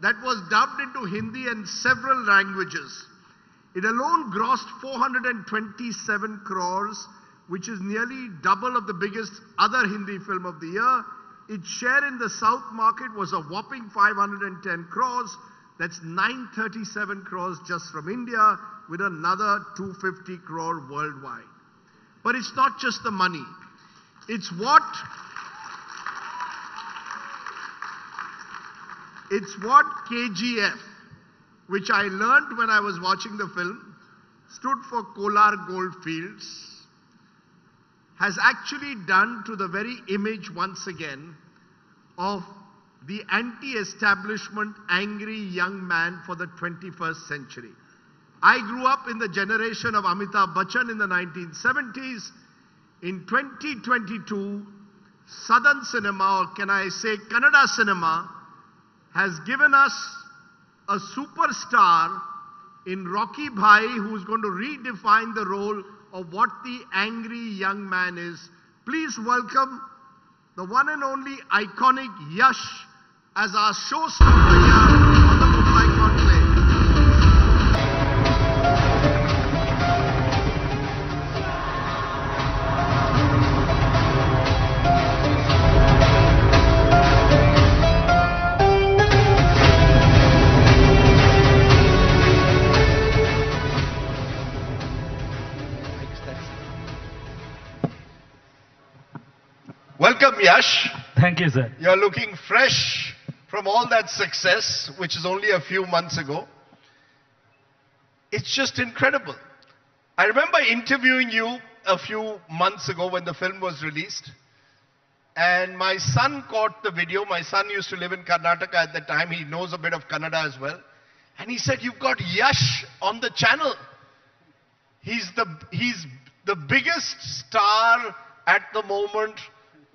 that was dubbed into Hindi and several languages. It alone grossed 427 crores, which is nearly double of the biggest other Hindi film of the year. Its share in the South market was a whopping 510 crores. That's 937 crores just from India, with another 250 crore worldwide. But it's not just the money. It's what KGF, which I learned when I was watching the film, stood for Kolar Goldfields, has actually done to the very image once again of the anti-establishment angry young man for the 21st century. I grew up in the generation of Amitabh Bachchan in the 1970s. In 2022, Southern cinema, or can I say Kannada cinema, has given us a superstar in Rocky Bhai, who's going to redefine the role of what the angry young man is. Please welcome the one and only iconic Yash as our showstopper here on the Mumbai Conclave. Welcome, Yash. Thank you, sir. You're looking fresh from all that success, which is only a few months ago. It's just incredible. I remember interviewing you a few months ago when the film was released. And my son caught the video. My son used to live in Karnataka at the time. He knows a bit of Kannada as well. And he said, "You've got Yash on the channel. He's the biggest star at the moment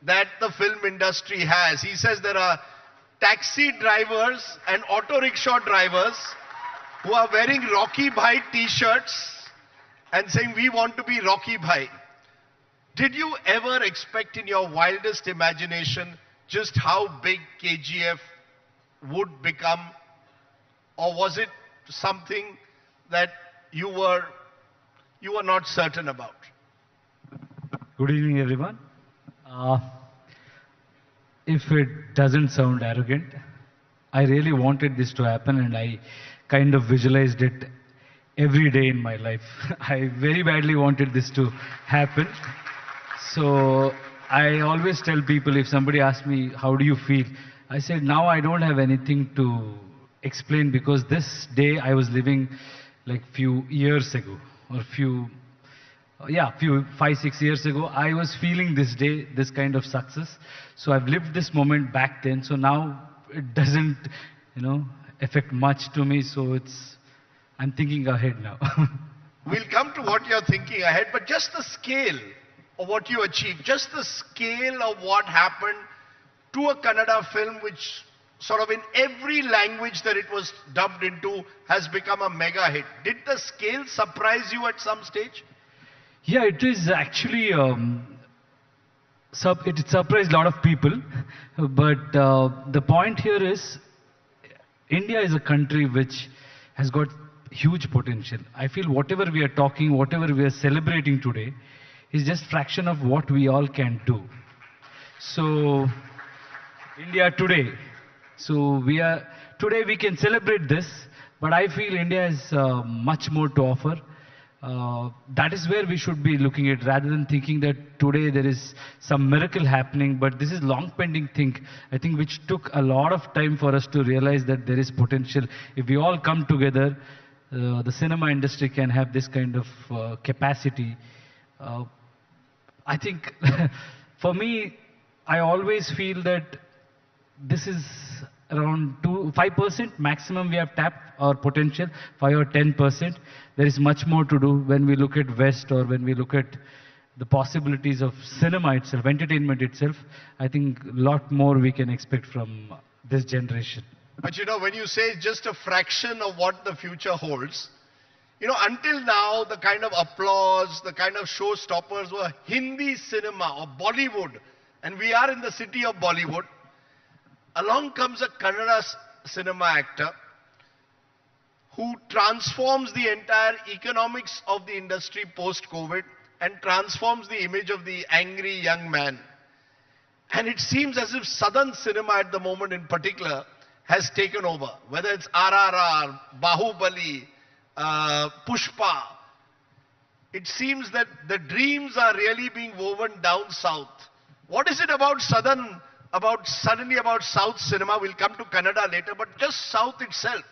that the film industry has." He says there are taxi drivers and auto rickshaw drivers who are wearing Rocky Bhai t-shirts and saying, "We want to be Rocky Bhai." Did you ever expect in your wildest imagination just how big KGF would become? Or was it something that you were not certain about? Good evening, everyone. If it doesn't sound arrogant, I really wanted this to happen, and I kind of visualized it every day in my life. I very badly wanted this to happen. So I always tell people, if somebody asks me, "How do you feel?" I said, now I don't have anything to explain, because this day I was living like few years ago, or few 5-6 years ago, I was feeling this day, this kind of success. So I've lived this moment back then. So now it doesn't, affect much to me. So I'm thinking ahead now. We'll come to what you're thinking ahead, but just the scale of what you achieved, just the scale of what happened to a Kannada film, which sort of in every language that it was dubbed into has become a mega hit. Did the scale surprise you at some stage? Yeah, it is actually, it surprised a lot of people. But the point here is, India is a country which has got huge potential. I feel whatever we are talking, whatever we are celebrating today, is just fraction of what we all can do. So, India Today. So today we can celebrate this, but I feel India has much more to offer. That is where we should be looking at, rather than thinking that today there is some miracle happening, but this is long pending thing, I think, which took a lot of time for us to realize that there is potential. If we all come together, the cinema industry can have this kind of capacity. I think for me, I always feel that this is around 5% maximum we have tapped our potential, 5 or 10%. There is much more to do when we look at West, or when we look at the possibilities of cinema itself, entertainment itself. I think a lot more we can expect from this generation. But when you say just a fraction of what the future holds, until now, the kind of applause, the kind of showstoppers were Hindi cinema or Bollywood. And we are in the city of Bollywood. Along comes a Kannada cinema actor who transforms the entire economics of the industry post-COVID and transforms the image of the angry young man. And it seems as if Southern cinema at the moment in particular has taken over. Whether it's RRR, Bahubali, Pushpa, it seems that the dreams are really being woven down south. What is it about suddenly about South cinema? We'll come to Kannada later, but just South itself,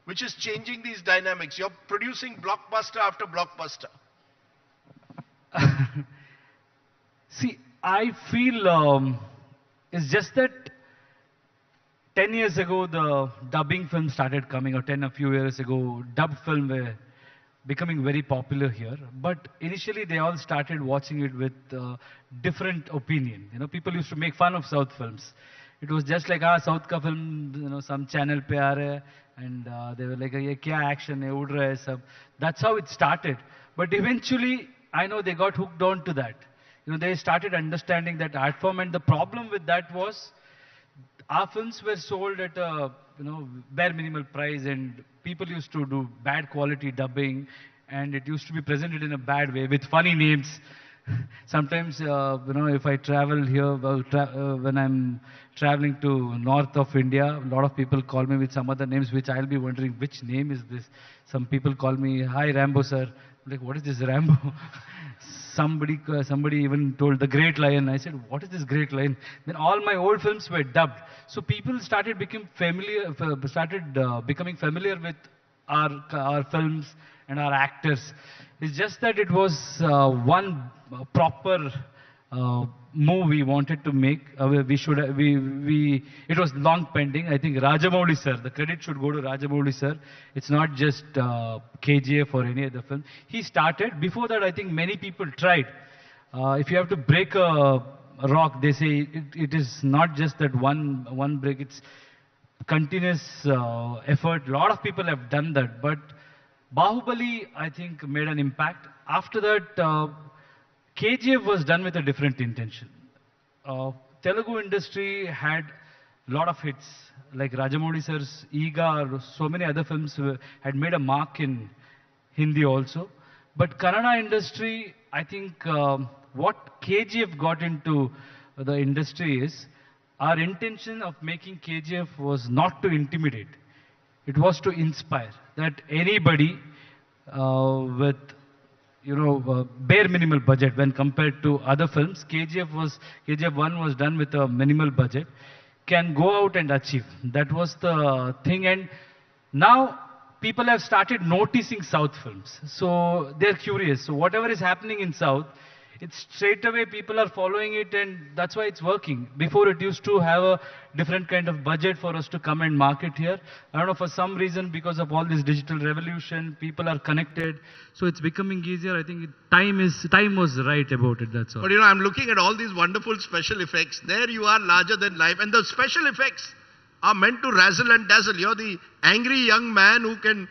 which is changing these dynamics. You're producing blockbuster after blockbuster. See, I feel it's just that 10 years ago the dubbing film started coming, or a few years ago, dubbed film were becoming very popular here. But initially they all started watching it with different opinion. You know, people used to make fun of South films. It was just like, South ka film, you know, some channel pe aa raha hai, and they were like, ye kya action hai, ud raha hai sab. That's how it started. But eventually, I know they got hooked on to that. You know, they started understanding that art form, and the problem with that was, our films were sold at a, you know, bare minimal price, and people used to do bad quality dubbing, and it used to be presented in a bad way with funny names. Sometimes, you know, if I travel here, when I'm traveling to north of India, a lot of people call me with some other names, which I'll be wondering, which name is this? Some people call me, "Hi Rambo sir." I'm like, what is this Rambo? Somebody even told the Great Lion. I said, what is this Great Lion? Then all my old films were dubbed. So people started becoming familiar with our films and our actors. It's just that it was one proper move we wanted to make. It was long pending. I think Rajamouli sir, the credit should go to Rajamouli sir. It's not just KGF or any other film. He started. Before that, I think many people tried. If you have to break a rock, they say it is not just that one break. It's continuous effort. A lot of people have done that. But Bahubali, I think, made an impact. After that, KGF was done with a different intention. Telugu industry had a lot of hits, like Rajamouli sir's Eega, or so many other films had made a mark in Hindi also. But Kannada industry, I think what KGF got into the industry is, our intention of making KGF was not to intimidate. It was to inspire, that anybody with, you know, bare minimal budget when compared to other films, KGF 1 was done with a minimal budget, can go out and achieve. That was the thing. And now people have started noticing South films. So they're curious. So whatever is happening in South, it's straight away people are following it, and that's why it's working. Before it used to have a different kind of budget for us to come and market here. I don't know, for some reason, because of all this digital revolution, people are connected. So it's becoming easier. I think time was right about it, that's all. But you know, I'm looking at all these wonderful special effects. There you are, larger than life. And the special effects are meant to razzle and dazzle. You're the angry young man who can,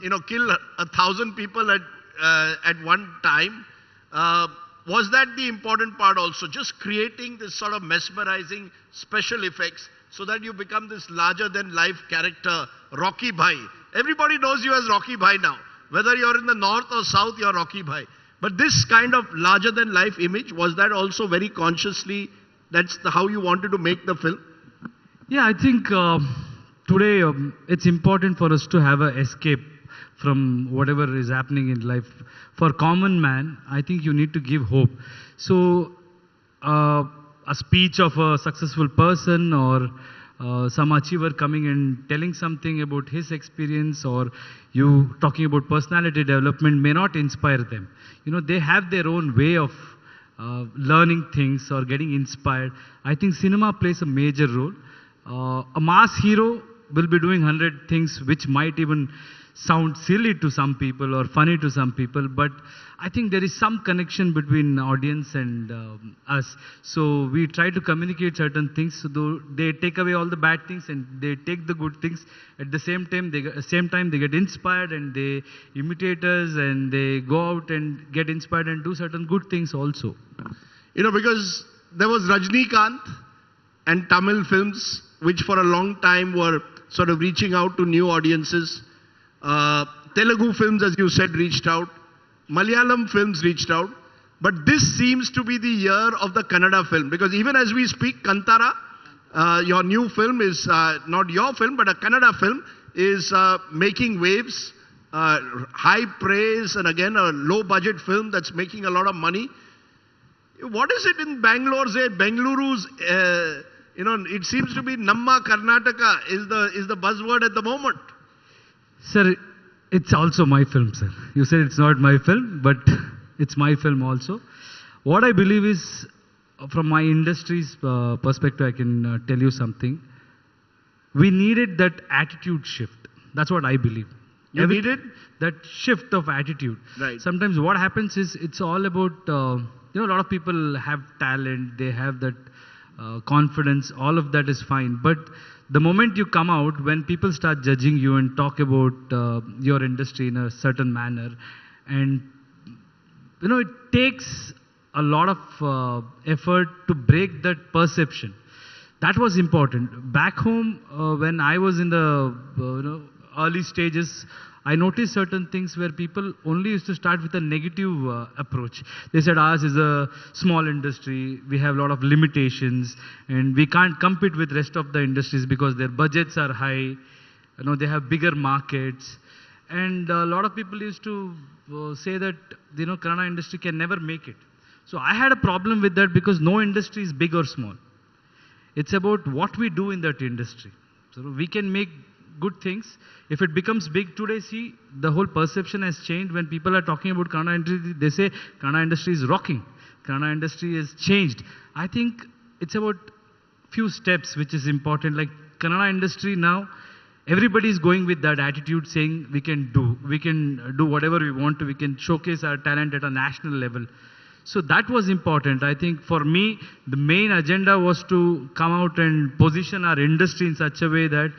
you know, kill 1,000 people at one time. Was that the important part also? Just creating this sort of mesmerizing special effects so that you become this larger than life character, Rocky Bhai. Everybody knows you as Rocky Bhai now. Whether you're in the north or south, you're Rocky Bhai. But this kind of larger than life image, was that also very consciously, that's how you wanted to make the film? Yeah, I think today it's important for us to have an escape from whatever is happening in life. For common man, I think you need to give hope. So a speech of a successful person, or some achiever coming and telling something about his experience, or you talking about personality development, may not inspire them. You know, they have their own way of learning things or getting inspired. I think cinema plays a major role. A mass hero will be doing 100 things which might even sound silly to some people or funny to some people, but I think there is some connection between audience and us. So we try to communicate certain things, so they take away all the bad things and they take the good things. At the same time, they get inspired and they imitate us, and they go out and get inspired and do certain good things also. You know, because there was Rajnikant and Tamil films, which for a long time were sort of reaching out to new audiences. Telugu films, as you said, reached out. Malayalam films reached out. But this seems to be the year of the Kannada film. Because even as we speak, Kantara, your new film is not your film, but a Kannada film, is making waves. High praise, and again a low budget film that's making a lot of money. What is it in Bangalore? Say Bengaluru's, it seems to be Namma Karnataka is the buzzword at the moment. Sir, it's also my film, sir. You said it's not my film, but it's my film also. What I believe is, from my industry's perspective, I can tell you something. We needed that attitude shift. That's what I believe. You needed that shift of attitude. Right. Sometimes what happens is it's all about, a lot of people have talent, they have that confidence, all of that is fine. But the moment you come out, when people start judging you and talk about your industry in a certain manner, and it takes a lot of effort to break that perception. That was important. Back home, when I was in the early stages, I noticed certain things where people only used to start with a negative approach. They said ours is a small industry, we have a lot of limitations, and we can't compete with rest of the industries because their budgets are high, they have bigger markets. And a lot of people used to say that, Kannada industry can never make it. So I had a problem with that because no industry is big or small. It's about what we do in that industry. So we can make good things. If it becomes big today, see, the whole perception has changed. When people are talking about Kannada industry, they say Kannada industry is rocking. Kannada industry has changed. I think it's about few steps which is important. Like Kannada industry now, everybody is going with that attitude, saying we can do whatever we want to. We can showcase our talent at a national level. So that was important. I think for me, the main agenda was to come out and position our industry in such a way that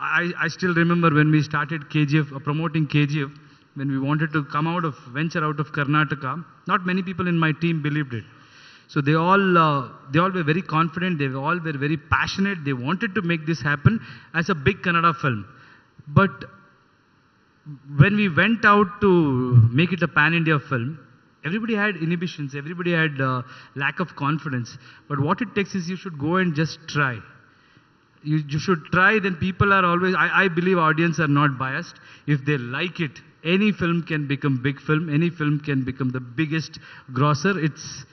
I still remember when we started KGF, promoting KGF, when we wanted to venture out of Karnataka, not many people in my team believed it. So they all were very confident, they all were very passionate, they wanted to make this happen as a big Kannada film. But when we went out to make it a pan-India film, everybody had inhibitions, everybody had lack of confidence. But what it takes is you should go and just try. You should try, then people are always, I believe audience are not biased. If they like it, any film can become big film, any film can become the biggest grosser. It's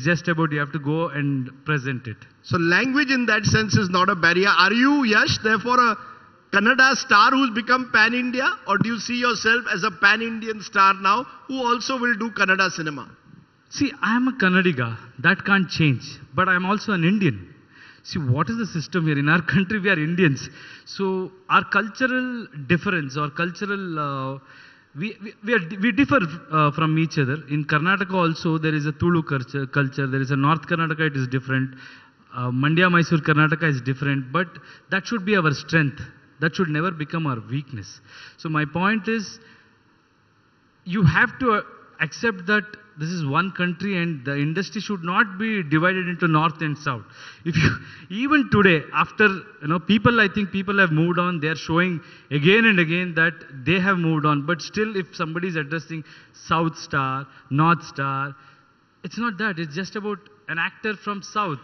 just about you have to go and present it. So language in that sense is not a barrier. Are you, Yash, therefore a Kannada star who's become pan-India, or do you see yourself as a pan-Indian star now who also will do Kannada cinema? See, I am a Kannadiga. That can't change. But I am also an Indian. See, what is the system here? In our country, we are Indians. So our cultural difference or cultural, we differ from each other. In Karnataka also, there is a Tulu culture. There is a North Karnataka, it is different. Mandya, Mysore, Karnataka is different. But that should be our strength. That should never become our weakness. So my point is, you have to accept that this is one country and the industry should not be divided into north and south. Even today, after, I think people have moved on, they are showing again and again that they have moved on. But still, if somebody is addressing South Star, North Star, it's not that. It's just about an actor from South.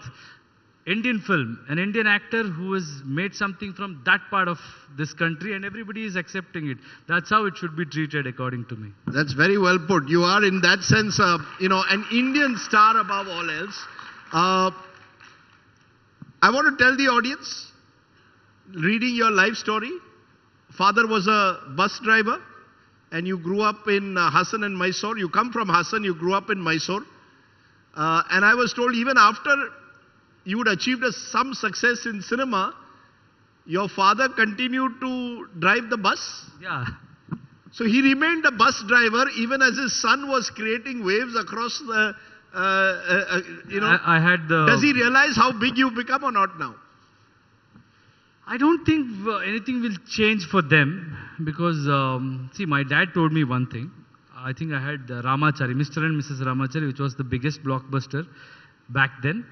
Indian film, an Indian actor who has made something from that part of this country and everybody is accepting it. That's how it should be treated according to me. That's very well put. You are in that sense, an Indian star above all else. I want to tell the audience, reading your life story, father was a bus driver and you grew up in Hassan and Mysore. You come from Hassan, you grew up in Mysore. And I was told even after you would achieved some success in cinema, your father continued to drive the bus. Yeah. So he remained a bus driver even as his son was creating waves across the, I had the... Does he realize how big you've become or not now? I don't think anything will change for them because, see, my dad told me one thing. I think I had Ramachari, Mr. and Mrs. Ramachari, which was the biggest blockbuster back then.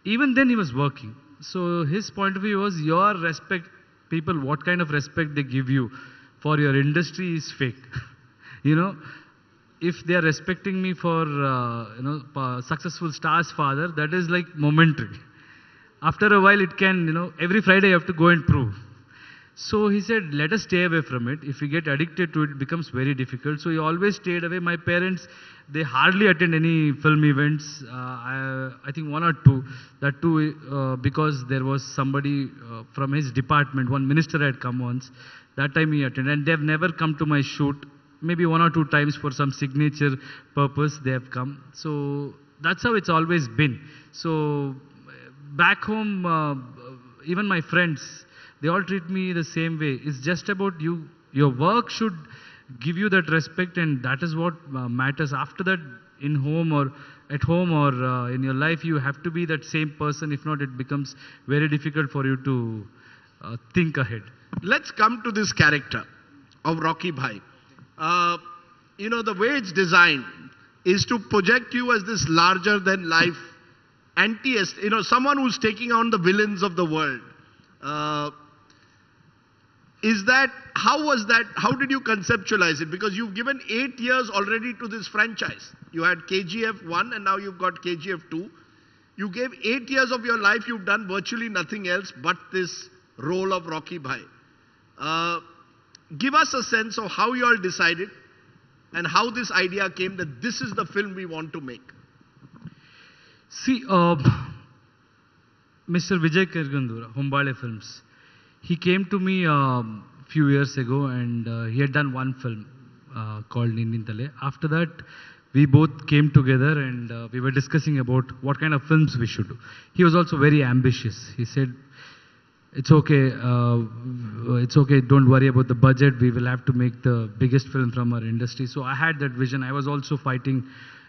Even then he was working. So his point of view was your respect people, what kind of respect they give you for your industry is fake. You know, if they are respecting me for, successful star's father, that is like momentary. After a while, it can, every Friday you have to go and prove. So he said, let us stay away from it. If we get addicted to it, it becomes very difficult. So he always stayed away. My parents, they hardly attend any film events. I think one or two. That too because there was somebody from his department, one minister had come once. That time he attended. And they have never come to my shoot. Maybe one or two times for some signature purpose they have come. So that's how it's always been. So back home, even my friends, they all treat me the same way. It's just about you. Your work should give you that respect, and that is what matters. After that, in home or at home or in your life, you have to be that same person. If not, it becomes very difficult for you to think ahead. Let's come to this character of Rocky Bhai. The way it's designed is to project you as this larger than life anti-est, someone who's taking on the villains of the world. How did you conceptualize it? Because you've given 8 years already to this franchise. You had KGF 1 and now you've got KGF 2. You gave 8 years of your life, you've done virtually nothing else but this role of Rocky Bhai. Give us a sense of how you all decided and how this idea came that this is the film we want to make. See, Mr. Vijay Kirgandura, Humbale Films, he came to me a few years ago and he had done one film called Nindintale. After that, we both came together and we were discussing about what kind of films we should do. He was also very ambitious. He said, it's okay, don't worry about the budget. We will have to make the biggest film from our industry. So I had that vision. I was also fighting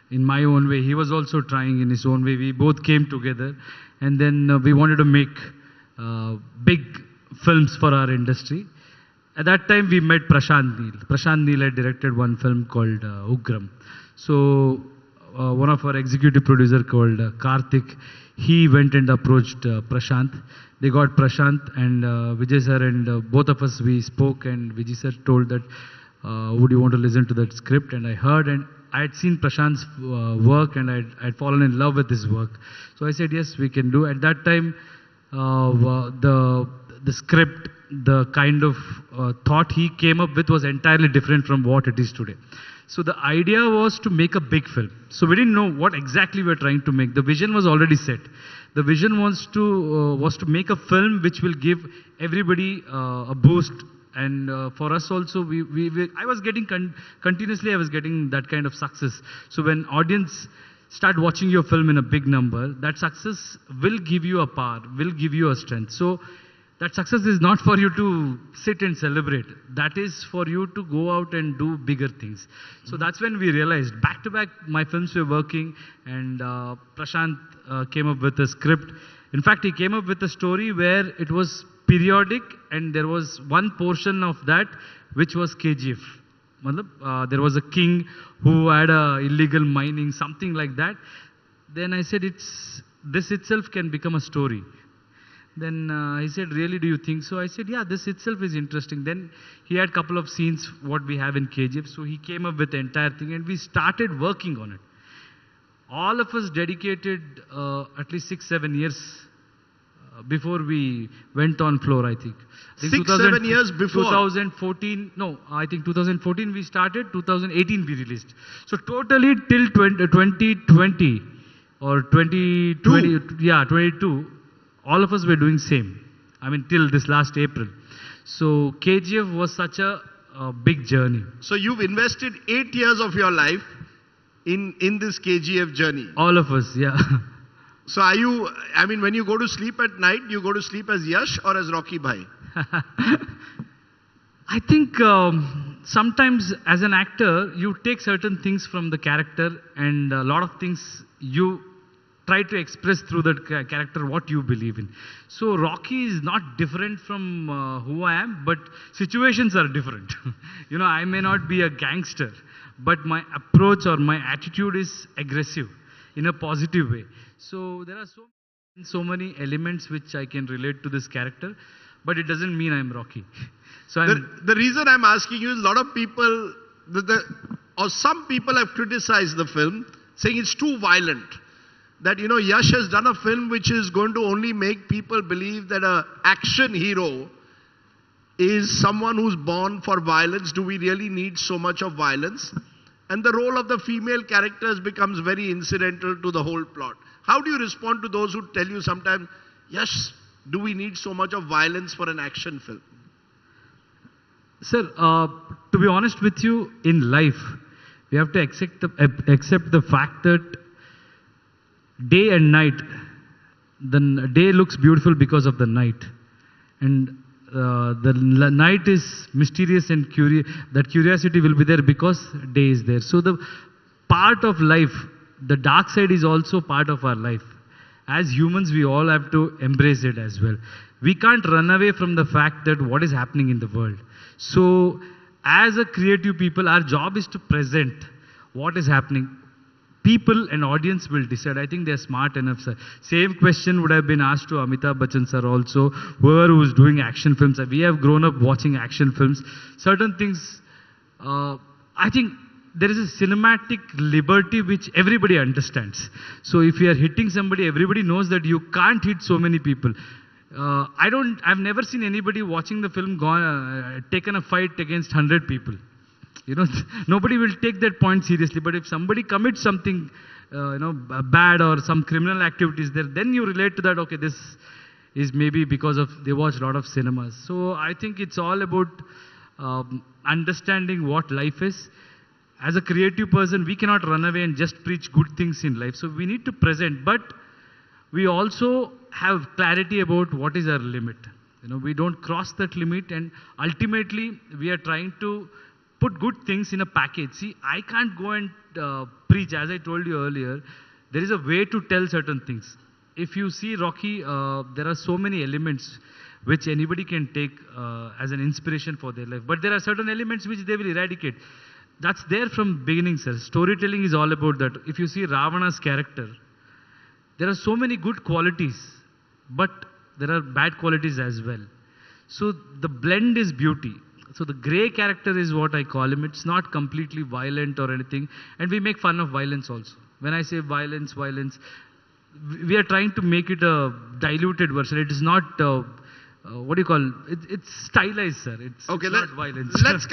in my own way. He was also trying in his own way. We both came together and then we wanted to make big films for our industry. At that time, we met Prashant Neel. Prashant Neel had directed one film called Ugram. So one of our executive producer called Karthik, he went and approached Prashant. They got Prashant and Vijay sir and both of us, we spoke and Vijay sir told that, would you want to listen to that script? And I heard and I had seen Prashant's work and I'd fallen in love with his work. So I said, yes, we can do. At that time, the script, the kind of thought he came up with was entirely different from what it is today. So the idea was to make a big film. So we didn't know what exactly we were trying to make. The vision was already set. The vision was to make a film which will give everybody a boost. And for us also, I was getting continuously, I was getting that kind of success. So when audience start watching your film in a big number, that success will give you a power, will give you a strength. So that success is not for you to sit and celebrate. That is for you to go out and do bigger things. So that's when we realized, back to back, my films were working and Prashant came up with a script. In fact, he came up with a story where it was periodic and there was one portion of that which was KGF. There was a king who had illegal mining, something like that. Then I said, this itself can become a story. Then he said, really, do you think so? I said, yeah, this itself is interesting. Then he had a couple of scenes, what we have in KGF. So he came up with the entire thing and we started working on it. All of us dedicated at least 6-7 years before we went on floor, I think. 6-7 years before? 2014, no, I think 2014 we started, 2018 we released. So totally till 2020 or 2020, yeah, 22, all of us were doing same. I mean, till this last April. So KGF was such a big journey. So you've invested 8 years of your life in this KGF journey. All of us, yeah. So are you, I mean, when you go to sleep at night, you go to sleep as Yash or as Rocky Bhai? I think sometimes as an actor, you take certain things from the character and a lot of things you try to express through that character what you believe in. So Rocky is not different from who I am, but situations are different. You know, I may not be a gangster, but my approach or my attitude is aggressive in a positive way. So there are so many elements which I can relate to this character. but it doesn't mean I'm Rocky. So the reason I'm asking you is a lot of people, or some people have criticized the film, saying it's too violent. That, you know, Yash has done a film which is going to only make people believe that an action hero is someone who's born for violence. Do we really need so much of violence? And the role of the female characters becomes very incidental to the whole plot. How do you respond to those who tell you sometimes, Yash, do we need so much of violence for an action film? Sir, to be honest with you, in life, we have to accept the fact that day and night, the day looks beautiful because of the night. And the night is mysterious and that curiosity will be there because day is there. So the part of life, the dark side is also part of our life. As humans, we all have to embrace it as well. We can't run away from the fact that what is happening in the world. So as a creative people, our job is to present what is happening. People and audience will decide. I think they're smart enough, sir. Same question would have been asked to Amitabh Bachchan, sir, also. Whoever was doing action films. We have grown up watching action films. Certain things, I think there is a cinematic liberty which everybody understands. So if you are hitting somebody, everybody knows that you can't hit so many people. I've never seen anybody watching the film taken a fight against 100 people. You know, nobody will take that point seriously. But if somebody commits something, bad or some criminal activities there, then you relate to that. Okay, this is maybe because of they watch a lot of cinemas. So I think it's all about understanding what life is. As a creative person, we cannot run away and just preach good things in life. So we need to present, but we also have clarity about what is our limit. You know, we don't cross that limit, and ultimately we are trying to put good things in a package. See, I can't go and preach, as I told you earlier. There is a way to tell certain things. If you see Rocky, there are so many elements which anybody can take as an inspiration for their life. But there are certain elements which they will eradicate. That's there from beginning, sir. Storytelling is all about that. If you see Ravana's character, there are so many good qualities, but there are bad qualities as well. So the blend is beauty. So the grey character is what I call him. It's not completely violent or anything. And we make fun of violence also. When I say violence, we are trying to make it a diluted version. It is not, what do you call it? It's stylized, sir. It's not violence. Let's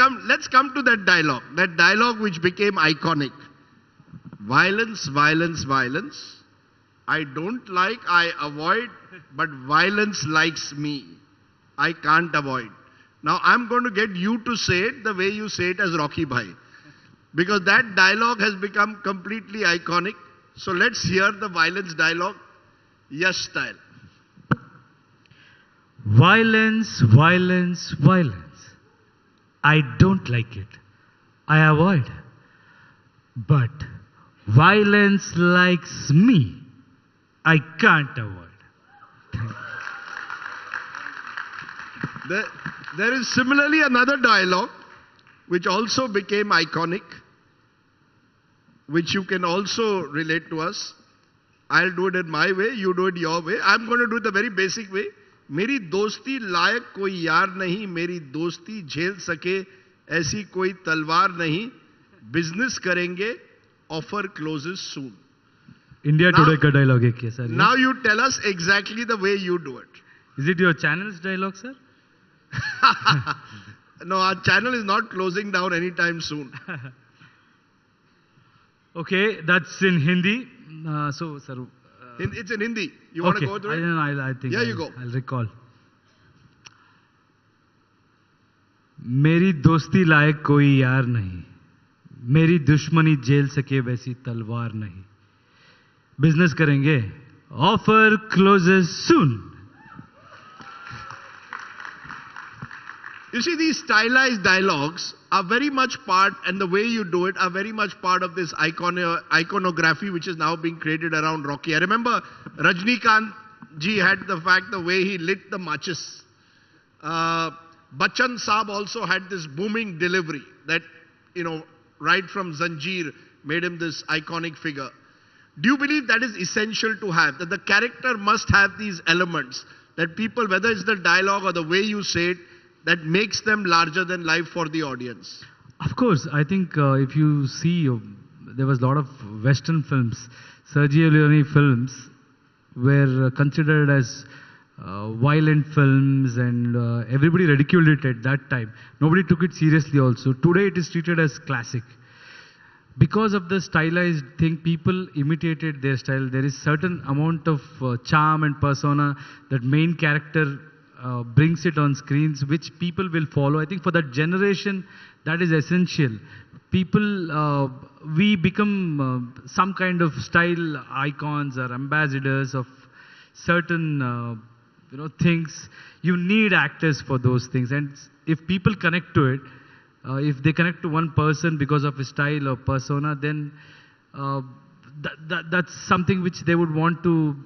come to that dialogue. That dialogue which became iconic. Violence, violence, violence. I don't like, I avoid, but violence likes me. I can't avoid. Now I'm going to get you to say it the way you say it as Rocky Bhai. Because that dialogue has become completely iconic. So let's hear the violence dialogue, Yash style. Violence, violence, violence. I don't like it. I avoid. But violence likes me. I can't avoid. There is similarly another dialogue which also became iconic, which you can also relate to us. I'll do it in my way, you do it your way. I'm going to do it the very basic way. मेरी दोस्ती लायक कोई यार नहीं, मेरी दोस्ती झेल सके ऐसी कोई तलवार नहीं, बिजनेस करेंगे, offer closes soon. India Today का dialogue है क्या sir? Now you tell us exactly the way you do it. Is it your channel's dialogue, sir? No, our channel is not closing down anytime soon. Okay, that's in Hindi. So, sir. It's in Hindi. You want to go through it? I think. Yeah, you go. I'll recall. मेरी दोस्ती लायक कोई यार नहीं, मेरी दुश्मनी झेल सके वैसी तलवार नहीं, बिजनेस करेंगे, offer closes soon. You see, these stylized dialogues are very much part, and the way you do it are very much part of this iconography which is now being created around Rocky. I remember Rajnikant ji had the fact, the way he lit the matches. Bachchan Saab also had this booming delivery that, you know, right from Zanjeer made him this iconic figure. Do you believe that is essential to have? That the character must have these elements? that people, whether it's the dialogue or the way you say it, that makes them larger than life for the audience? Of course, I think if you see, there was a lot of Western films, Sergio Leone films were considered as violent films, and everybody ridiculed it at that time. Nobody took it seriously also. Today it is treated as classic. Because of the stylized thing, people imitated their style. There is certain amount of charm and persona that main character brings it on screens, which people will follow. I think for that generation, that is essential. People, we become some kind of style icons or ambassadors of certain things. You need actors for those things, and if people connect to it, if they connect to one person because of his style or persona, then that's something which they would want to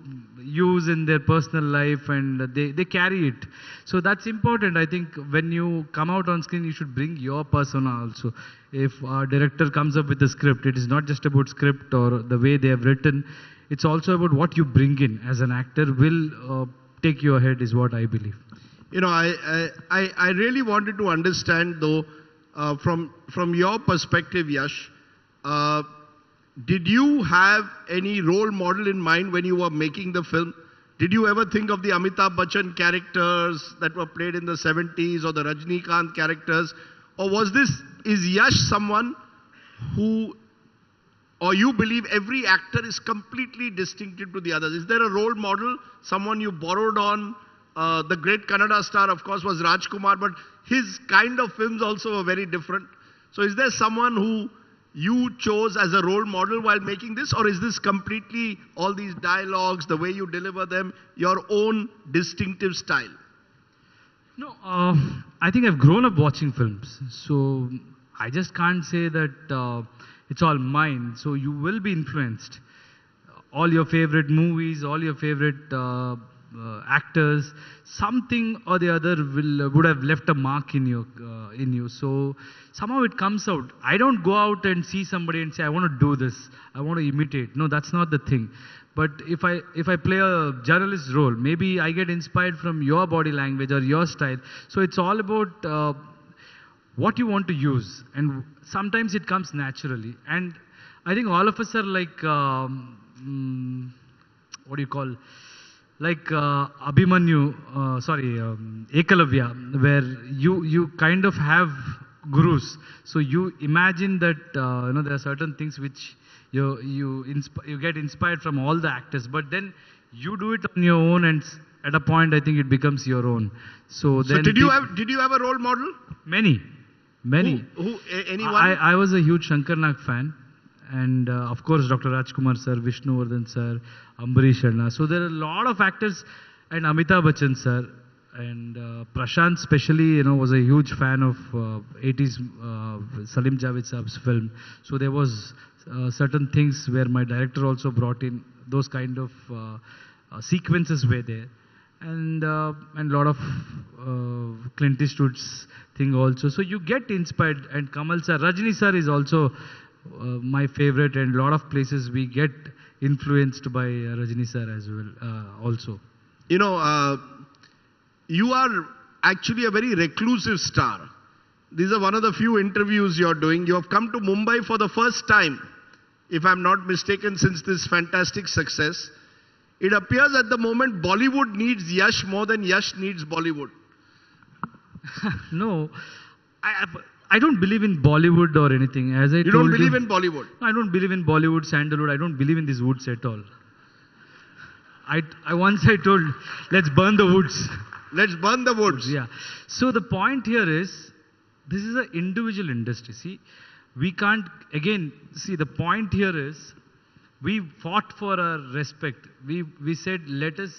use in their personal life, and they carry it. So that's important. I think when you come out on screen, you should bring your persona also. If a director comes up with a script, it is not just about script or the way they have written. It's also about what you bring in as an actor will take you ahead, is what I believe. I really wanted to understand though, from your perspective, Yash, did you have any role model in mind when you were making the film? Did you ever think of the Amitabh Bachchan characters that were played in the 70s or the Rajnikant characters? Or is Yash someone who, or you believe every actor is completely distinctive to the others? Is there a role model, someone you borrowed on? The great Kannada star, of course, was Rajkumar, but his kind of films also were very different. So is there someone who you chose as a role model while making this, or is this completely, all these dialogues, the way you deliver them, your own distinctive style? No, I think I've grown up watching films, so I just can't say that it's all mine. So you will be influenced. All your favorite movies, all your favorite actors, something or the other would have left a mark in you. So somehow it comes out. I don't go out and see somebody and say, I want to do this, I want to imitate. No, that's not the thing. But if I play a journalist role, maybe I get inspired from your body language or your style. So it's all about what you want to use, and sometimes it comes naturally. And I think all of us are like what do you call, like Abhimanyu, Ekalavya, where you kind of have gurus. So you imagine that there are certain things which you get inspired from all the actors, but then you do it on your own, and at a point I think it becomes your own. So did you have a role model? Many. Who anyone? I was a huge Shankar Nag fan, and of course Dr. Rajkumar sir, Vishnuvardhan sir, Ambarish Anna. So there are a lot of actors, and Amitabh Bachchan sir, and Prashant especially, was a huge fan of 80s Salim Javed Saab's film. So there was certain things where my director also brought in those kind of sequences were there, and a lot of Clint Eastwood's thing also. So you get inspired, and Kamal sir, Rajni sir is also my favorite, and a lot of places we get influenced by Rajni sir as well also. You are actually a very reclusive star. These are one of the few interviews you're doing. You have come to Mumbai for the first time, if I'm not mistaken, since this fantastic success. It appears at the moment Bollywood needs Yash more than Yash needs Bollywood. No, I don't believe in Bollywood or anything. As I told you, don't believe in Bollywood? I don't believe in Bollywood, Sandalwood. I don't believe in these woods at all. Once I told, let's burn the woods. Let's burn the woods. Yeah. So the point here is, this is an individual industry. See, we can't, again, see, the point here is, we fought for our respect. We said, let us,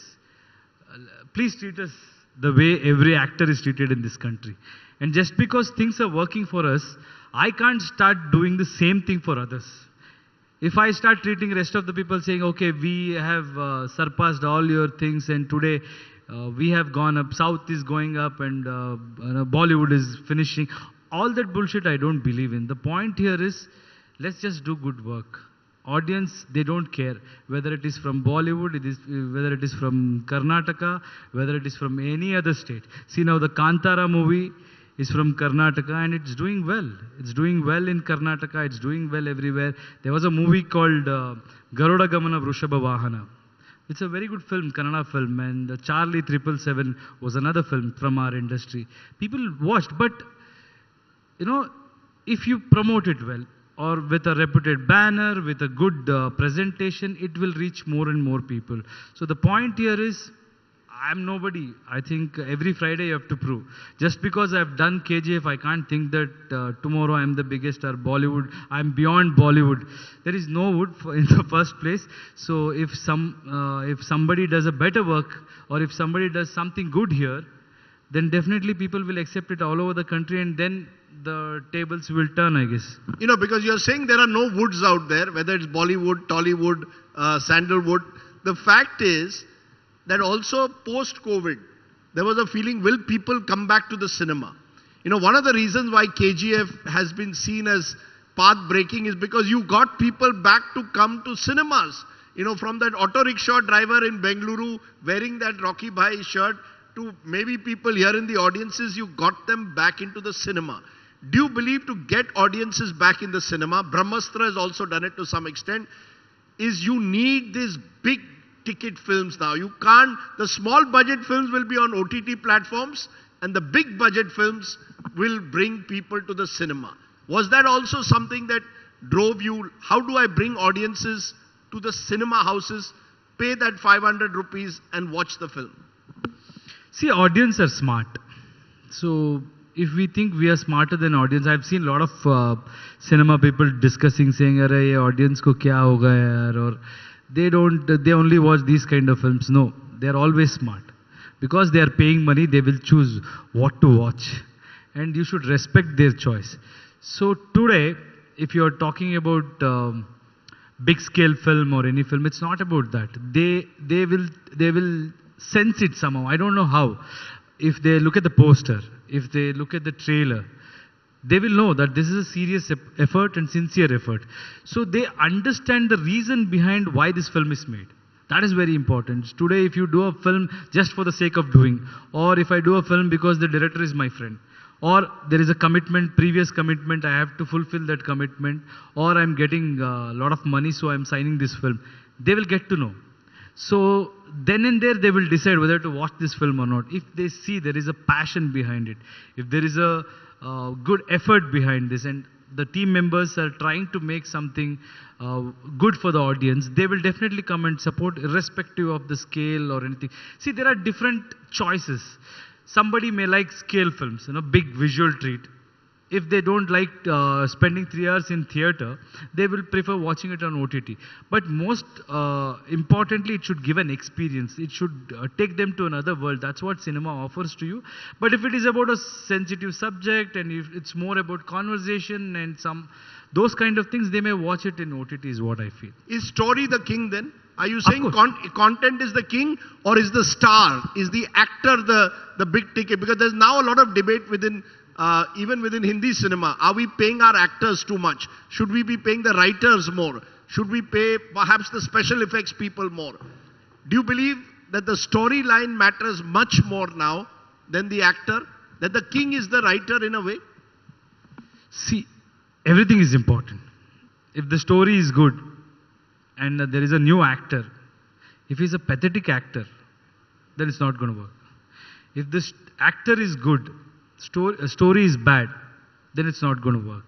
please treat us the way every actor is treated in this country. And just because things are working for us, I can't start doing the same thing for others. If I start treating the rest of the people saying, okay, we have surpassed all your things, and today we have gone up, South is going up, and Bollywood is finishing. All that bullshit I don't believe in. The point here is, let's just do good work. Audience, they don't care whether it is from Bollywood, whether it is from Karnataka, whether it is from any other state. See now the Kantara movie is from Karnataka and it's doing well. It's doing well in Karnataka, it's doing well everywhere. There was a movie called Garuda Gamana Vrushabha Vahana. It's a very good film, Kannada film, and Charlie 777 was another film from our industry. People watched, but you know, if you promote it well, or with a reputed banner, with a good presentation, it will reach more and more people. So the point here is, I'm nobody. I think every Friday you have to prove. Just because I've done KGF, I can't think that tomorrow I'm the biggest or Bollywood. I'm beyond Bollywood. There is no wood in the first place. So if somebody does a better work, or if somebody does something good here, then definitely people will accept it all over the country, and then the tables will turn, I guess. You know, because you're saying there are no woods out there, whether it's Bollywood, Tollywood, Sandalwood. The fact is that also post-COVID, there was a feeling, will people come back to the cinema? You know, one of the reasons why KGF has been seen as path-breaking is because you got people back to come to cinemas. You know, from that auto rickshaw driver in Bengaluru wearing that Rocky Bhai shirt to maybe people here in the audiences, you got them back into the cinema. Do you believe to get audiences back in the cinema, Brahmastra has also done it to some extent, is you need these big ticket films now. You can't, the small budget films will be on OTT platforms and the big budget films will bring people to the cinema. Was that also something that drove you? How do I bring audiences to the cinema houses, pay that 500 rupees and watch the film? See, audience are smart. So if we think we are smarter than audience, I've seen a lot of cinema people discussing, saying, "Arey, ye audience ko kya hoga yaar?" Or they only watch these kind of films. No, they are always smart. Because they are paying money, they will choose what to watch. And you should respect their choice. So today, if you are talking about big scale film or any film, it's not about that. They will sense it somehow. I don't know how. If they look at the poster, if they look at the trailer, they will know that this is a serious effort and sincere effort. So they understand the reason behind why this film is made. That is very important. Today, if you do a film just for the sake of doing, or if I do a film because the director is my friend, or there is a commitment, previous commitment, I have to fulfill that commitment, or I'm getting a lot of money, so I'm signing this film, they will get to know. So then and there they will decide whether to watch this film or not. If they see there is a passion behind it, if there is a good effort behind this, and the team members are trying to make something good for the audience, they will definitely come and support irrespective of the scale or anything. See, there are different choices. Somebody may like scale films, big visual treat. If they don't like spending 3 hours in theater, they will prefer watching it on OTT. But most importantly, it should give an experience. It should take them to another world. That's what cinema offers to you. But if it is about a sensitive subject and if it's more about conversation and those kind of things, they may watch it in OTT is what I feel. Is story the king then? Are you saying content is the king, or is the star, is the actor the big ticket? Because there's now a lot of debate within even within Hindi cinema. Are we paying our actors too much? Should we be paying the writers more? Should we pay perhaps the special effects people more? Do you believe that the storyline matters much more now than the actor? That the king is the writer in a way? See, everything is important. If the story is good and there is a new actor, if he's a pathetic actor, then it's not going to work. If this actor is good, story is bad, then it's not going to work.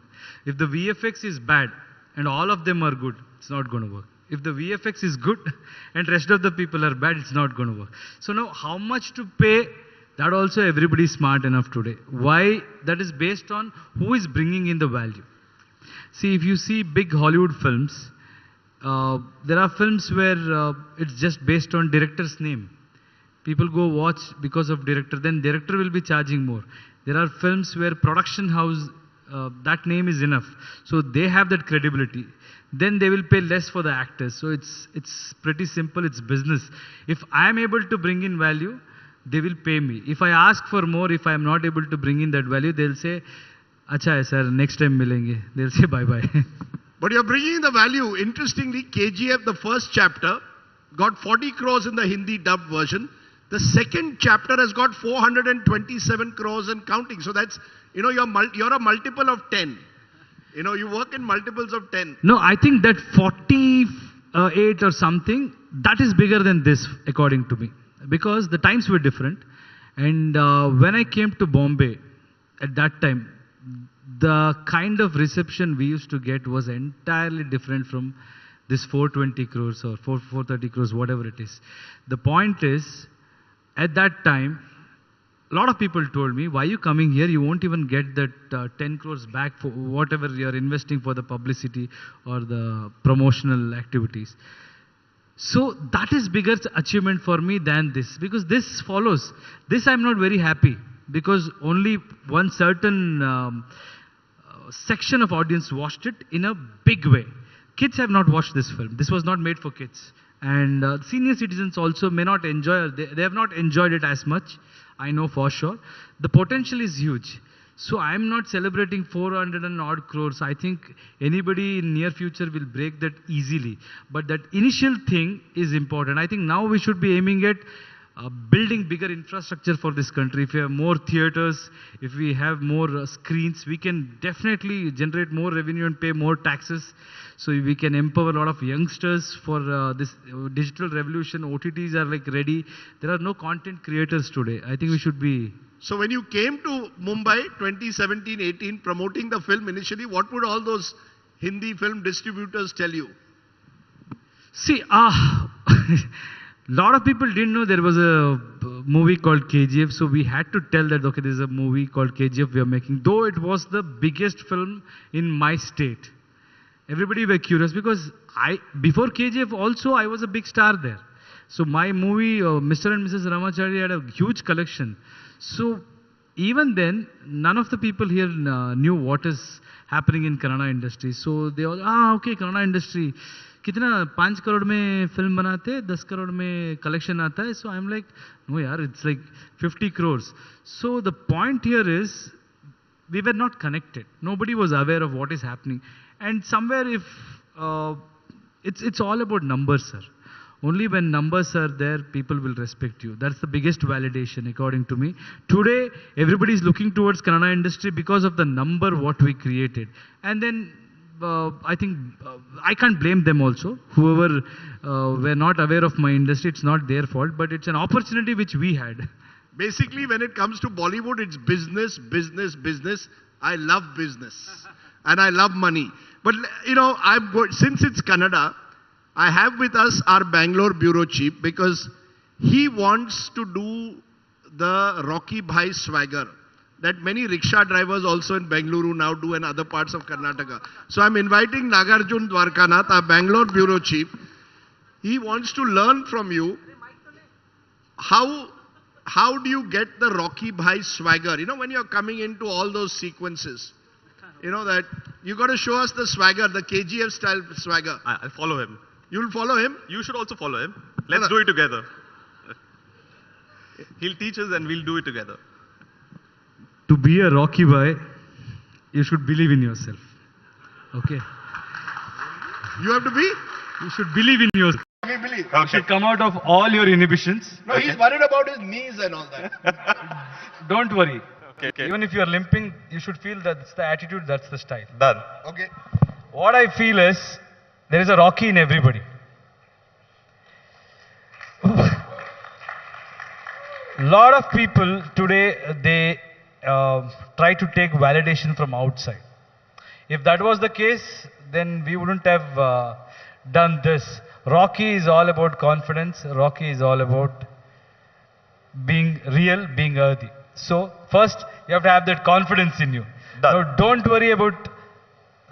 If the VFX is bad and all of them are good, it's not going to work. If the VFX is good and rest of the people are bad, it's not going to work. So now how much to pay, that also everybody is smart enough today. Why? That is based on who is bringing in the value. See, if you see big Hollywood films, there are films where it's just based on director's name. People go watch because of director, then director will be charging more. There are films where production house, that name is enough. So they have that credibility. Then they will pay less for the actors. So it's pretty simple, it's business. If I am able to bring in value, they will pay me. If I ask for more, if I am not able to bring in that value, they'll say, "Acha hai sir, next time milenge." They'll say bye-bye. But you're bringing the value. Interestingly, KGF, the first chapter, got 40 crores in the Hindi dubbed version. The second chapter has got 427 crores and counting. So that's, you're a multiple of 10. You work in multiples of 10. No, I think that 48 or something, that is bigger than this, according to me. Because the times were different. And when I came to Bombay, at that time, the kind of reception we used to get was entirely different from this 420 crores or 430 crores, whatever it is. The point is, at that time, a lot of people told me, why are you coming here? You won't even get that 10 crores back for whatever you're investing for the publicity or the promotional activities. So that is bigger achievement for me than this, because this follows. This I'm not very happy, because only one certain section of audience watched it in a big way. Kids have not watched this film. This was not made for kids. And senior citizens also may not enjoy, they have not enjoyed it as much. I know for sure. The potential is huge. So I'm not celebrating 400 and odd crores. I think anybody in near future will break that easily. But that initial thing is important. I think now we should be aiming at building bigger infrastructure for this country. If we have more theaters, if we have more screens, we can definitely generate more revenue and pay more taxes. So we can empower a lot of youngsters for this digital revolution. OTTs are like ready. There are no content creators today. I think we should be... So when you came to Mumbai 2017-18 promoting the film initially, what would all those Hindi film distributors tell you? See, lot of people didn't know there was a movie called KGF, so we had to tell that, okay, there's a movie called KGF we are making, though it was the biggest film in my state. Everybody were curious, because before KGF also, I was a big star there. So my movie, Mr. and Mrs. Ramachari, had a huge collection. So even then, none of the people here knew what is happening in Kannada industry. So they all, okay, Kannada industry. कितना 5 करोड़ में film बनाते हैं, 10 करोड़ में collection आता है. So I'm like, no yaar, it's like 50 crores. So the point here is, we were not connected. Nobody was aware of what is happening. And somewhere if, it's all about numbers, sir. Only when numbers are there, people will respect you. That's the biggest validation, according to me. Today, everybody is looking towards Kannada industry because of the number what we created. And then, I think I can't blame them also. Whoever were not aware of my industry, it's not their fault, but it's an opportunity which we had. Basically, when it comes to Bollywood, it's business, business, business. I love business and I love money. But since it's Kannada, I have with us our Bangalore bureau chief, because he wants to do the Rocky Bhai swagger that many rickshaw drivers also in Bengaluru now do and other parts of Karnataka. So I'm inviting Nagarjun Dwarkanath, our Bangalore bureau chief. He wants to learn from you how do you get the Rocky Bhai swagger? When you're coming into all those sequences, that you got to show us the swagger, the KGF style swagger. I'll follow him. You'll follow him? You should also follow him. Let's do it together. He'll teach us and we'll do it together. To be a Rocky Bhai, you should believe in yourself. Okay? You have to be? You should believe in yourself. We believe. You should come out of all your inhibitions. No, he's worried about his knees and all that. Don't worry. Okay. Even if you are limping, you should feel that it's the attitude, that's the style. Done. Okay. What I feel is, there is a Rocky in everybody. Lot of people today, they try to take validation from outside. If that was the case, then we wouldn't have done this. Rocky is all about confidence. Rocky is all about being real, being earthy. So first, you have to have that confidence in you. Done. Now don't worry about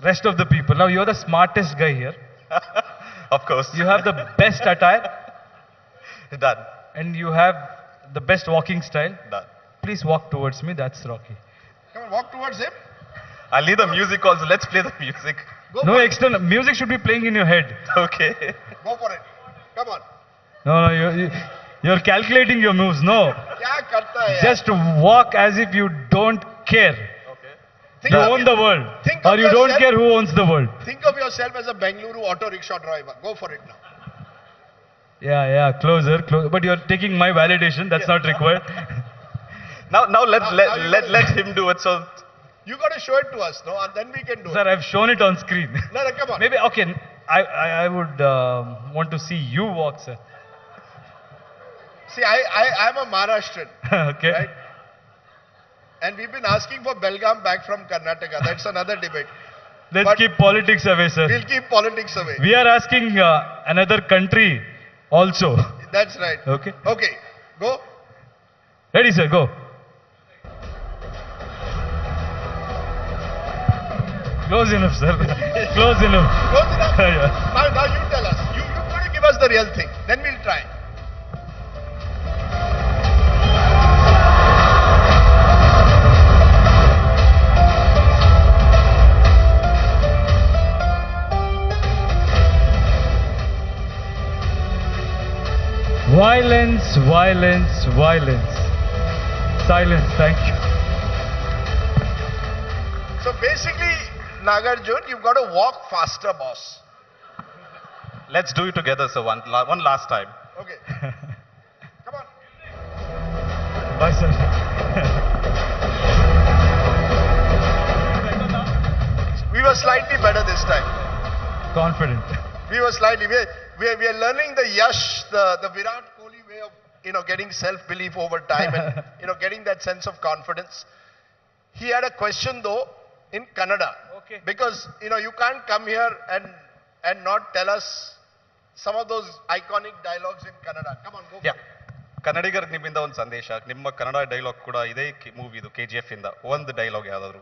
rest of the people. Now you're the smartest guy here. Of course. You have the best attire. Done. And you have the best walking style. Done. Please walk towards me. That's Rocky. Come on, walk towards him. I'll leave the music also. Let's play the music. No external. Music should be playing in your head. Okay. Go for it. Come on. No, you're calculating your moves. No. Kya karta hai yaar? Just walk as if you don't care. Okay. Think You of own your- the world. think Or of you don't yourself- care who owns the world. Think of yourself as a Bengaluru auto rickshaw driver. Go for it now. Yeah, closer. But you're taking my validation. That's not required. Now Now you let gotta- him do it. So You got to show it to us, no? And then we can do Sir, it. I've shown it on screen. No, come on. Maybe, okay, I would want to see you walk, sir. See, I'm a Maharashtrian, Okay. right? And we've been asking for Belgaum back from Karnataka. That's another debate. Let's But- keep politics away, sir. We'll keep politics away. We are asking another country also. That's right. Okay. Okay, go. Ready, sir, go. Close enough, sir. Close enough. Close enough. Yeah. Now you tell us. You've got to give us the real thing. Then we'll try. Violence, violence, violence. Silence, thank you. So basically, Nagarjun, you've got to walk faster, boss. let's do it together, sir. One last time. Okay. Come on. Bye, sir. We were slightly better this time. Confident. We were slightly. We are learning the Yash, the Virat Kohli way of getting self-belief over time and getting that sense of confidence. He had a question though in Kannada. Okay. Because you can't come here and not tell us some of those iconic dialogues in Kannada. Come on, go. Yeah. ಕನ್ನಡಿಗರಿಗೆ ನಿಮ್ಮಿಂದ ಒಂದು ಸಂದೇಶ ನಿಮ್ಮ Kannada dialogue ಕೂಡ ಇದೇ ಮೂವಿದು KGF ಇಂದ ಒಂದು dialogue ಯಾವ್ದಾದ್ರು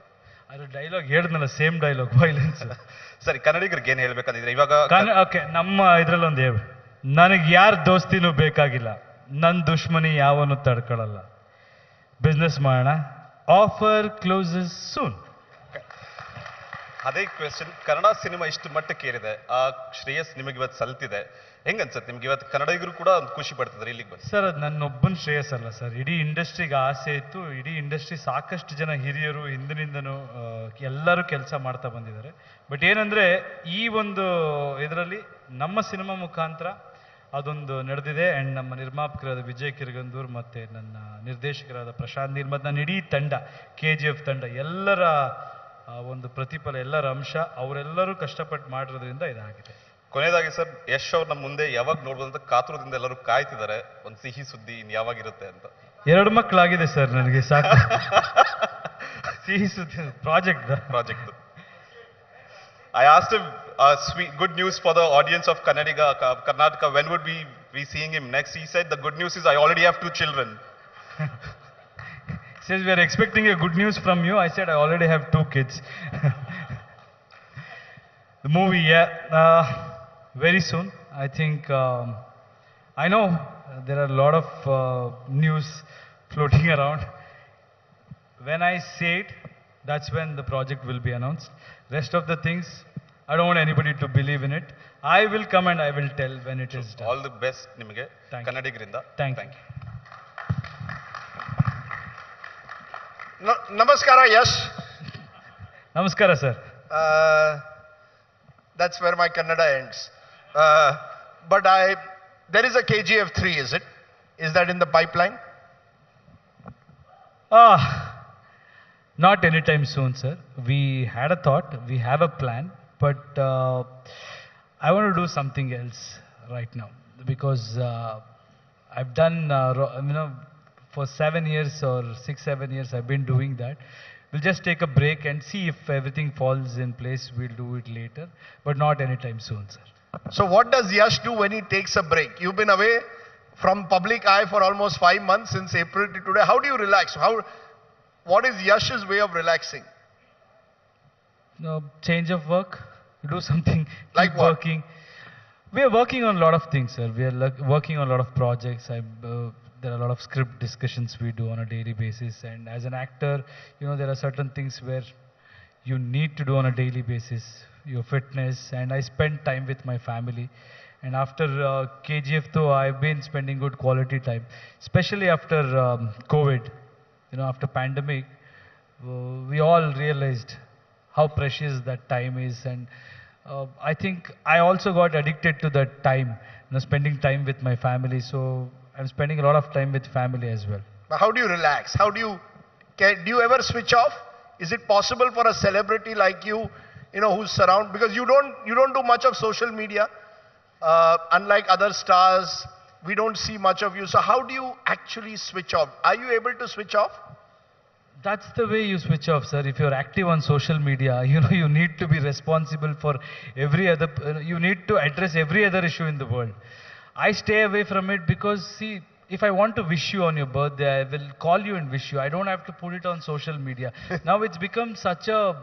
ಅದು ಡೈಲಾಗ್ ಹೇಳಿದ್ನಲ್ಲ ಸೇಮ್ ಡೈಲಾಗ್ ವೈಲೆನ್ಸ್ ಸರಿ ಕನ್ನಡಿಗರಿಗೆ ಏನ್ ಹೇಳ್ಬೇಕಂತಿದ್ರೆ ಇವಾಗ ಓಕೆ ನಮ್ಮ ಇದ್ರಲ್ಲೊಂದು ಹೇಳು ನನಗೆ ಯಾರ ದೋಸ್ತಿನೂ ಬೇಕಾಗಿಲ್ಲ ನನ್ನ ದುಶ್ಮನಿ ಯಾವನು ತಡ್ಕೊಳ್ಳಲ್ಲ ಬಿಸ್ನೆಸ್ ಮಾಡೋಣ ಆಫರ್ ಕ್ಲೋಸಸ್ ಸೂನ್ ಅದೇ ಕ್ವೆಶ್ಚನ್ ಕನ್ನಡ ಸಿನಿಮಾ ಇಷ್ಟು ಮಟ್ಟಕ್ಕೆ ಏರಿದೆ ಆ ಶ್ರೇಯಸ್ ನಿಮಗೆ ಇವತ್ತು ಸಲ್ತಿದೆ ಹೆಂಗನ್ಸತ್ತೆ ನಿಮ್ಗೆ ಇವತ್ತು ಕನ್ನಡಿಗರು ಕೂಡ ಒಂದು ಖುಷಿ ಪಡ್ತಿದ್ದಾರೆ ಇಲ್ಲಿಗೆ ಬಂದು ಸರ್ ಅದು ನನ್ನೊಬ್ಬನ ಶ್ರೇಯಸ್ ಅಲ್ಲ ಸರ್ ಇಡೀ ಇಂಡಸ್ಟ್ರಿಗೆ ಆಸೆ ಇತ್ತು ಇಡೀ ಇಂಡಸ್ಟ್ರಿ ಸಾಕಷ್ಟು ಜನ ಹಿರಿಯರು ಹಿಂದಿನಿಂದನೂ ಎಲ್ಲರೂ ಕೆಲಸ ಮಾಡ್ತಾ ಬಂದಿದ್ದಾರೆ ಬಟ್ ಏನಂದ್ರೆ ಈ ಒಂದು ಇದರಲ್ಲಿ ನಮ್ಮ ಸಿನಿಮಾ ಮುಖಾಂತರ ಅದೊಂದು ನಡೆದಿದೆ ಆ್ಯಂಡ್ ನಮ್ಮ ನಿರ್ಮಾಪಕರಾದ ವಿಜಯ್ ಕಿರ್ಗಂದೂರ್ ಮತ್ತು ನನ್ನ ನಿರ್ದೇಶಕರಾದ ಪ್ರಶಾಂತ್ ನೀಲ್ ಮತ್ತು ನನ್ನ ಇಡೀ ತಂಡ KGF ತಂಡ ಎಲ್ಲರ ಒಂದು ಪ್ರತಿಫಲ ಎಲ್ಲರ ಅಂಶ ಅವರೆಲ್ಲರೂ ಕಷ್ಟಪಟ್ಟು ಮಾಡಿರೋದ್ರಿಂದ ಇದಾಗಿದೆ ಕೊನೆಯದಾಗಿ ಸರ್ ಯಶ್ ಅವ್ರ ನಮ್ಮ ಮುಂದೆ ಯಾವಾಗ ನೋಡ್ಬೋದು ಅಂತ ಕಾತುರದಿಂದ ಎಲ್ಲರೂ ಕಾಯ್ತಿದ್ದಾರೆ ಒಂದು ಸಿಹಿ ಸುದ್ದಿ ಇನ್ ಯಾವಾಗಿರುತ್ತೆ ಅಂತ 2 ಮಕ್ಕಳಾಗಿದೆ ಸರ್ ನನಗೆ ಸಾಕು ಸಿಹಿ ಸುದ್ದಿ project I asked him sweet good news for the audience of Karnataka. When would we be seeing him next? He said the good news is I already have 2 children. Says we are expecting a good news from you. I said I already have 2 kids. The movie, very soon. I think I know there are a lot of news floating around. When I say it, that's when the project will be announced. Rest of the things, I don't want anybody to believe in it. I will come and I will tell when it is done. All the best ನಿಮಗೆ Thank you. ಕನ್ನಡಿಗರಿಂದ Thank you. Namaskara, Yash. Namaskara, sir. That's where my Kannada ends. But there is a KGF 3, is it? Is that in the pipeline? Not anytime soon, sir. We had a thought, we have a plan, but I want to do something else right now because I've done, for 7 years or 6-7 years, I've been doing that. We'll just take a break and see if everything falls in place. We'll do it later, but not anytime soon, sir. So what does Yash do when he takes a break? You've been away from public eye for almost 5 months since April to today. How do you relax? What is Yash's way of relaxing? Change of work, do something, Like keep what? working. We are working on a lot of things, sir. We are working on a lot of projects. There are a lot of script discussions we do on a daily basis. And as an actor, there are certain things where you need to do on a daily basis, your fitness. And I spend time with my family. And after KGF though, I've been spending good quality time, especially after COVID, after pandemic. we all realized how precious that time is, and I think I also got addicted to that time, spending time with my family. So I'm spending a lot of time with family as well. Now, how do you relax? How do you ever switch off? Is it possible for a celebrity like you, who's surrounded, because you don't do much of social media, unlike other stars, we don't see much of you. So how do you actually switch off? Are you able to switch off? That's the way you switch off, sir. If you're active on social media, you need to be responsible for every other, you need to address every other issue in the world. I stay away from it because, see, if I want to wish you on your birthday, I will call you and wish you. I don't have to put it on social media. Now it's become such a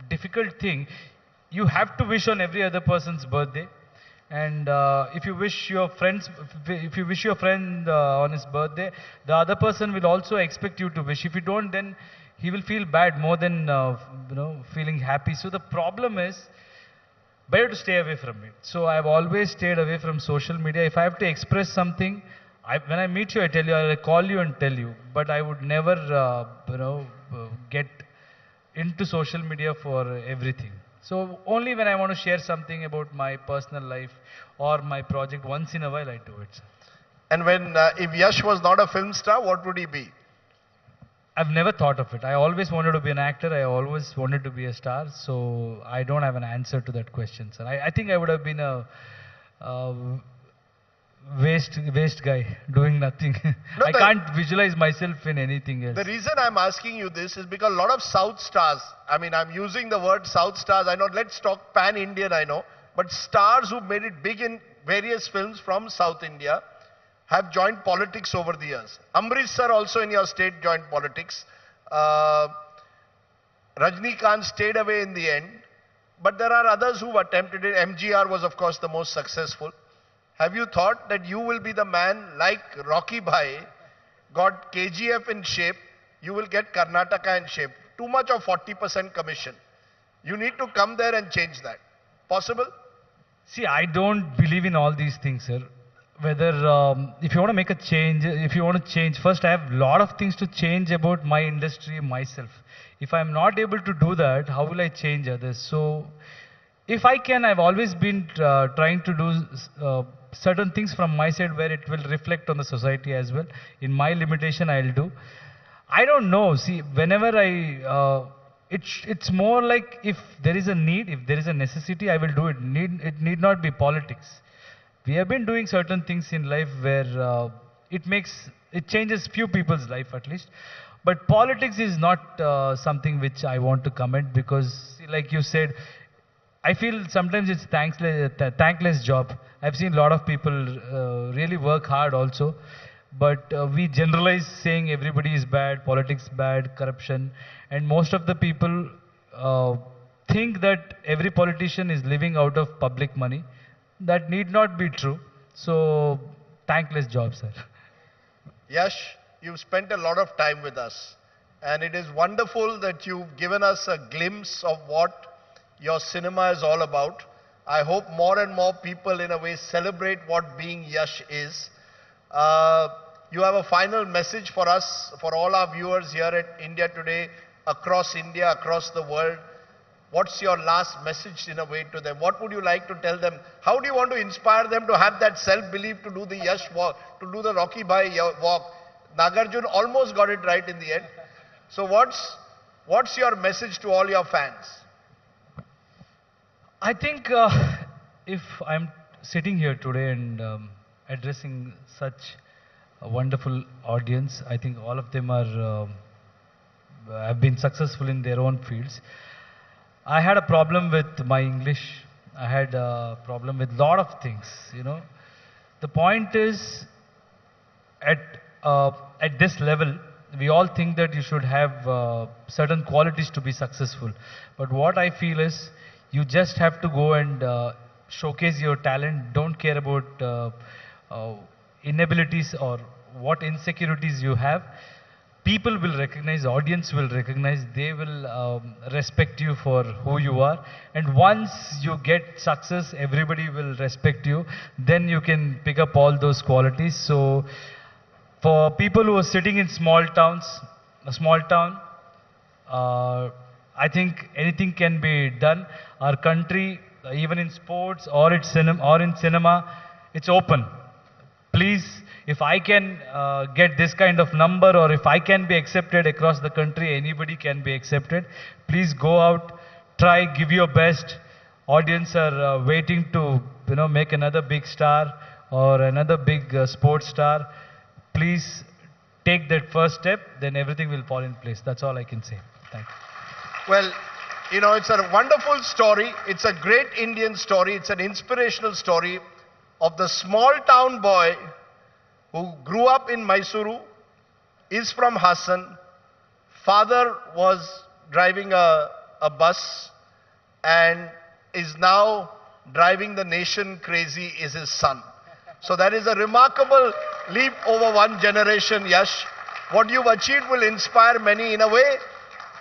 difficult thing. You have to wish on every other person's birthday. And if you wish your friend on his birthday, the other person will also expect you to wish. If you don't, then he will feel bad more than feeling happy. So the problem is, better to stay away from it. So I've always stayed away from social media. If I have to express something, when I meet you, I tell you, I'll call you and tell you. But I would never, get into social media for everything. So only when I want to share something about my personal life or my project, once in a while I do it, sir. And if Yash was not a film star, what would he be? I've never thought of it. I always wanted to be an actor. I always wanted to be a star. So I don't have an answer to that question, sir. I think I would have been a waste guy doing nothing. No, I can't visualize myself in anything else. The reason I'm asking you this is because a lot of South stars, I'm using the word South stars, I know, let's talk pan-Indian, I know, but stars who made it big in various films from South India have joined politics over the years. Amrish sir also in your state joined politics. Rajnikant stayed away in the end, but there are others who attempted it. MGR was of course the most successful. Have you thought that you will be the man like Rocky Bhai got KGF in shape, you will get Karnataka in shape? Too much of 40% commission. You need to come there and change that. Possible? See, I don't believe in all these things, sir. Whether, if you want to make a change, first I have a lot of things to change about my industry, myself. If I'm not able to do that, how will I change others? So, if I can, I've always been trying to do certain things from my side where it will reflect on the society as well. In my limitation, I'll do. I don't know. See, whenever it's more like if there is a need, if there is a necessity, I will do it. It need not be politics. We have been doing certain things in life where it changes few people's life at least. But politics is not something which I want to comment because, like you said, I feel sometimes it's thankless job. I've seen a lot of people really work hard also, but we generalize saying everybody is bad, politics bad, corruption, and most of the people think that every politician is living out of public money. That need not be true. So, thankless job, sir. Yash, you've spent a lot of time with us, and it is wonderful that you've given us a glimpse of what your cinema is all about. I hope more and more people in a way celebrate what being Yash is. You have a final message for us, for all our viewers here at India Today, across India, across the world. What's your last message in a way to them? What would you like to tell them? How do you want to inspire them to have that self-belief to do the Yash walk, to do the Rocky Bhai walk? Nagarjun almost got it right in the end. So what's your message to all your fans? I think if I'm sitting here today and addressing such a wonderful audience, I think all of them have been successful in their own fields. I had a problem with my English. I had a problem with a lot of things, The point is, at this level, we all think that you should have certain qualities to be successful. But what I feel is, you just have to go and showcase your talent. Don't care about inabilities or what insecurities you have. People will recognize, audience will recognize, they will respect you for who you are. And once you get success, everybody will respect you. Then you can pick up all those qualities. So for people who are sitting in small towns, a small town, I think anything can be done. Our country, even in sports or in cinema, it's open. Please, if I can get this kind of number, or if I can be accepted across the country, anybody can be accepted. Please go out, try, give your best. Audience are waiting to, make another big star or another big sports star. Please take that first step, then everything will fall in place. That's all I can say. Thank you. Well, it's a wonderful story. It's a great Indian story. It's an inspirational story of the small town boy who grew up in Mysuru, is from Hassan. Father was driving a bus and is now driving the nation crazy is his son. So that is a remarkable leap over one generation, Yash. What you've achieved will inspire many in a way.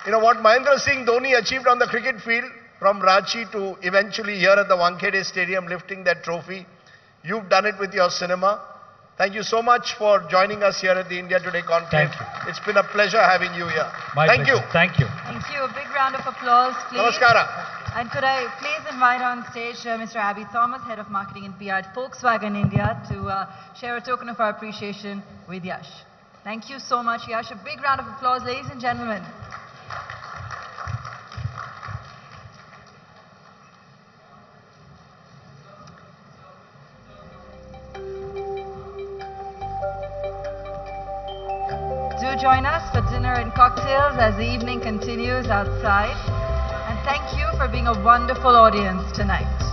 What Mahendra Singh Dhoni achieved on the cricket field, from Ranchi to eventually here at the Wankhede Stadium lifting that trophy. You've done it with your cinema. Thank you so much for joining us here at the India Today Conclave. Thank you. It's been a pleasure having you here. Thank you. Thank you. Thank you. A big round of applause, please. Namaskara. And could I please invite on stage Mr. Abby Thomas, Head of Marketing and PR at Volkswagen India, to share a token of our appreciation with Yash. Thank you so much, Yash. A big round of applause, ladies and gentlemen. Do join us for dinner and cocktails as the evening continues outside. And thank you for being a wonderful audience tonight.